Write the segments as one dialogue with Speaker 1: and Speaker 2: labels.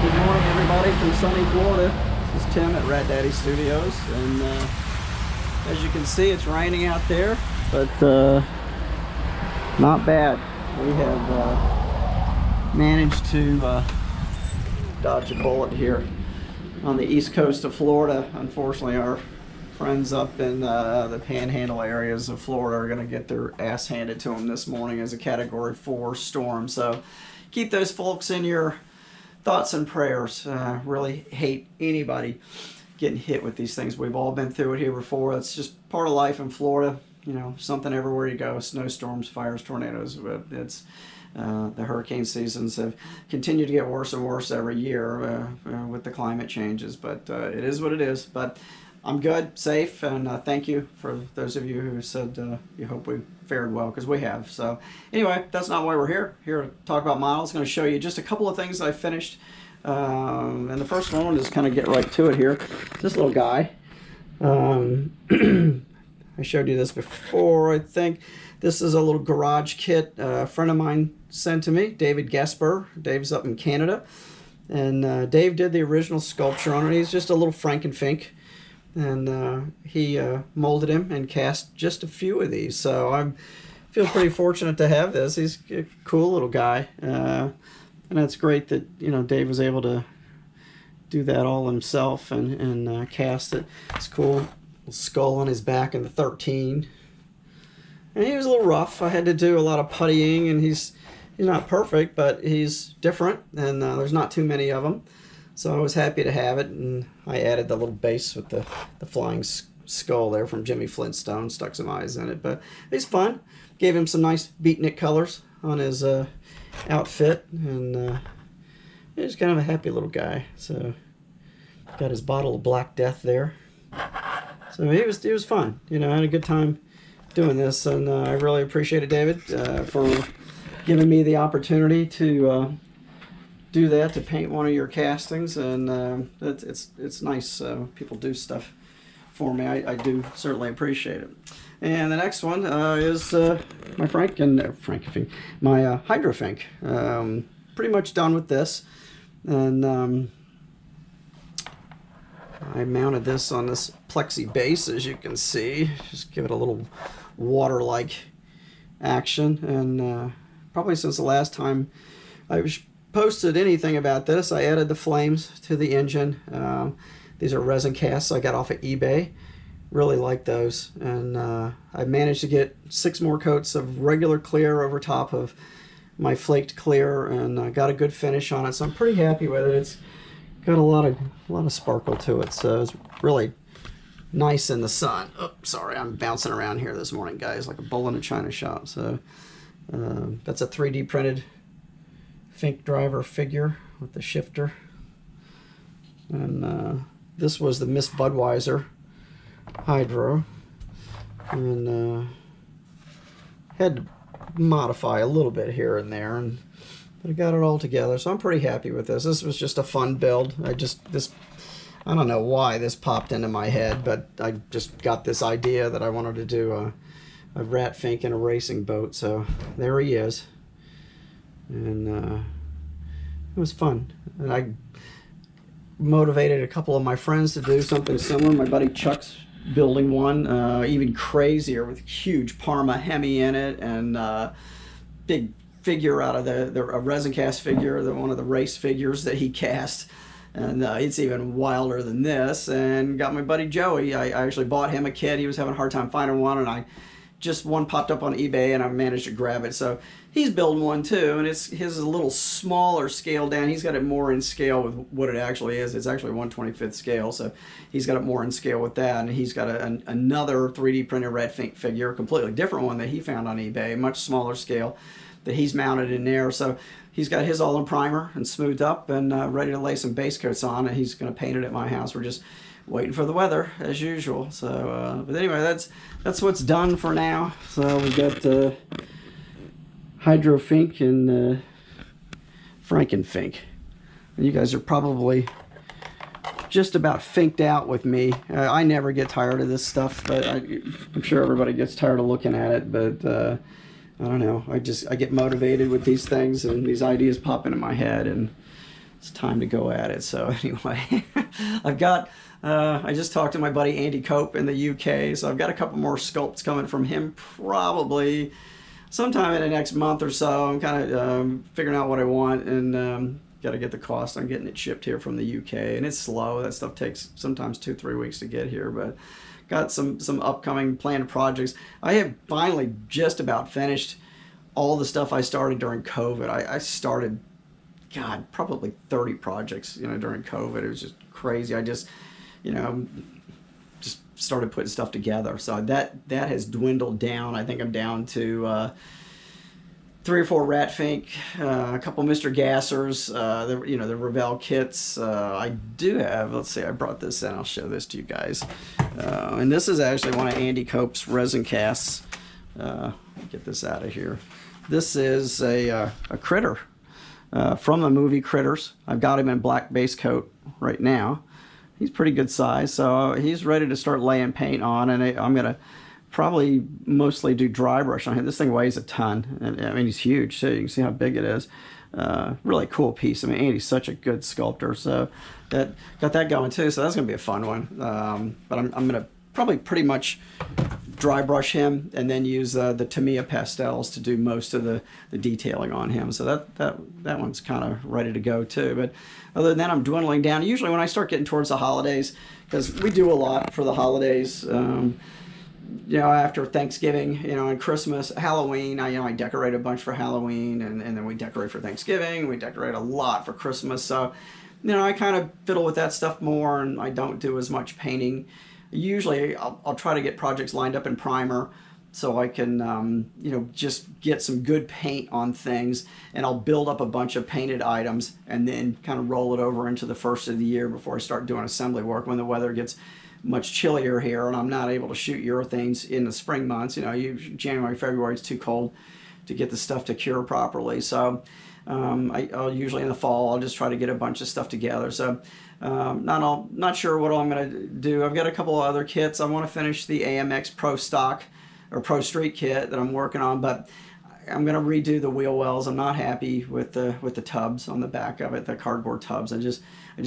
Speaker 1: Good morning, everybody from sunny Florida. This is Tim at Rat Daddy Studios, and as you can see, it's raining out there, but not bad. We have managed to dodge a bullet here on the east coast of Florida. Unfortunately, our friends up in the panhandle areas of Florida are going to get their ass handed to them this morning as a Category 4 storm. So keep those folks in your thoughts and prayers. Really hate anybody getting hit with these things. We've all been through it here before. It's just part of life in Florida. You know, something everywhere you go. Snowstorms, fires, tornadoes. But it's the hurricane seasons have continued to get worse and worse every year with the climate changes. But it is what it is. But I'm good, safe, and thank you for those of you who said you hope we fared well, because we have. So anyway, that's not why we're here. Here to talk about models. I'm going to show you just a couple of things I finished. And the first one, just kind of get right to it here. This little guy. I showed you this before, I think. This is a little garage kit a friend of mine sent to me, David Gasper. Dave's up in Canada. And Dave did the original sculpture on it. He's just a little Frankenfink. And he molded him and cast just a few of these. So I feel pretty fortunate to have this. He's a cool little guy. And it's great that, you know, Dave was able to do that all himself and cast it. It's cool. Skull on his back in the 13. And he was a little rough. I had to do a lot of puttying, and he's not perfect, but he's different, and there's not too many of them. So I was happy to have it, and I added the little base with the flying skull there from Jimmy Flintstone, stuck some eyes in it. But it's fun. Gave him some nice beatnik colors on his outfit, and he's kind of a happy little guy. So got his bottle of Black Death there. So it was fun. You know, I had a good time doing this, and I really appreciate it, David, for giving me the opportunity to do that, to paint one of your castings. And it's nice people do stuff for me. I do certainly appreciate it. And the next one is my Frankenfink, my HydroFink. Pretty much done with this, and I mounted this on this plexi base, as you can see. Just give it a little water-like action. And probably since the last time I posted anything about this, I added the flames to the engine. These are resin casts I got off of eBay. Really like those. And I managed to get 6 more coats of regular clear over top of my flaked clear, and got a good finish on it. So I'm pretty happy with it. It's got a lot of sparkle to it, so it's really nice in the sun. Oh, sorry, I'm bouncing around here this morning, guys, like a bull in a china shop. So that's a 3D printed Fink driver figure with the shifter. And this was the Miss Budweiser Hydro, and had to modify a little bit here and there, but I got it all together, so I'm pretty happy with this. This was just a fun build. I don't know why this popped into my head, but I just got this idea that I wanted to do a Rat Fink in a racing boat, so there he is. And it was fun. And I motivated a couple of my friends to do something similar. My buddy Chuck's building one, even crazier, with huge Parma Hemi in it, and big figure out of a resin cast figure, one of the race figures that he cast. And it's even wilder than this. And got my buddy Joey. I actually bought him a kit. He was having a hard time finding one, and one popped up on eBay, and I managed to grab it. So he's building one too, and his is a little smaller scale down. He's got it more in scale with what it actually is. It's actually 1/25th scale, so he's got it more in scale with that. And he's got another 3D printed Rat Fink figure, a completely different one that he found on eBay, much smaller scale, that he's mounted in there. So he's got his all in primer and smoothed up and ready to lay some base coats on, and he's going to paint it at my house. We're just waiting for the weather as usual. So but anyway, that's what's done for now. So we got HydroFink and Frankenfink, and you guys are probably just about finked out with me. I never get tired of this stuff, but I'm sure everybody gets tired of looking at it. But I don't know. I get motivated with these things, and these ideas pop into my head, and it's time to go at it. So anyway, I've got, I just talked to my buddy Andy Cope in the UK, so I've got a couple more sculpts coming from him probably sometime in the next month or so. I'm kind of figuring out what I want, and got to get the cost on getting it shipped here from the UK, and it's slow. That stuff takes sometimes 2-3 weeks to get here, but got some upcoming planned projects. I have finally just about finished all the stuff I started during COVID. I started, God, probably 30 projects, during COVID. It was just crazy. I just, just started putting stuff together. So that has dwindled down. I think I'm down to 3 or 4 Ratfink, a couple Mr. Gassers, the Revell kits. I do have, let's see, I brought this in. I'll show this to you guys. And this is actually one of Andy Cope's resin casts. Get this out of here. This is a critter from the movie Critters. I've got him in black base coat right now. He's pretty good size, so he's ready to start laying paint on, and I'm going to probably mostly do dry brush on him. This thing weighs a ton, and I mean, he's huge, so you can see how big it is. Really cool piece. I mean, Andy's such a good sculptor, so got that going too, so that's going to be a fun one. But I'm going to probably pretty much dry brush him and then use the Tamiya pastels to do most of the detailing on him. So that one's kind of ready to go too. But other than that, I'm dwindling down. Usually when I start getting towards the holidays, because we do a lot for the holidays, after Thanksgiving, and Christmas, Halloween, I decorate a bunch for Halloween, and then we decorate for Thanksgiving. We decorate a lot for Christmas. So, I kind of fiddle with that stuff more, and I don't do as much painting. Usually I'll try to get projects lined up in primer so I can, just get some good paint on things, and I'll build up a bunch of painted items and then kind of roll it over into the first of the year before I start doing assembly work when the weather gets much chillier here and I'm not able to shoot urethanes in the spring months. January, February, it's too cold to get the stuff to cure properly. So I'll usually in the fall, I'll just try to get a bunch of stuff together. So not sure what all I'm going to do. I've got a couple of other kits. I want to finish the AMX Pro Stock or Pro Street kit that I'm working on, but I'm going to redo the wheel wells. I'm not happy with the tubs on the back of it, the cardboard tubs. I just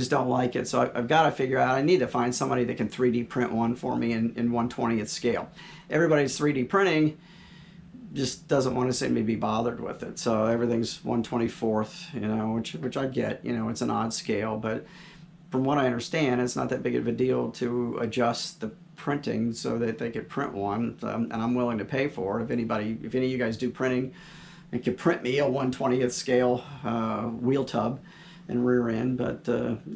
Speaker 1: don't like it. So I've got to figure out, I need to find somebody that can 3D print one for me in 1/20th scale. Everybody's 3D printing just doesn't want to seem to be bothered with it. So everything's 1/24th, which I get, it's an odd scale, but from what I understand, it's not that big of a deal to adjust the printing so that they could print one, and I'm willing to pay for it. If any of you guys do printing and could print me a 1/20th scale wheel tub and rear end. But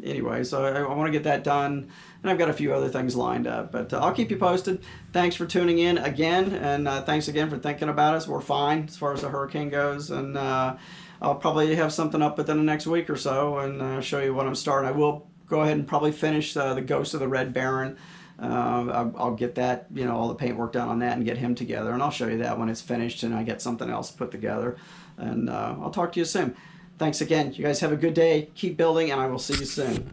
Speaker 1: anyway, so I want to get that done, and I've got a few other things lined up, but I'll keep you posted. Thanks for tuning in again, and thanks again for thinking about us. We're fine as far as the hurricane goes, and I'll probably have something up within the next week or so and show you what I'm starting. I will go ahead and probably finish the Ghost of the Red Baron. I'll get that, all the paintwork done on that and get him together, and I'll show you that when it's finished and I get something else put together, and I'll talk to you soon. Thanks again. You guys have a good day. Keep building, and I will see you soon.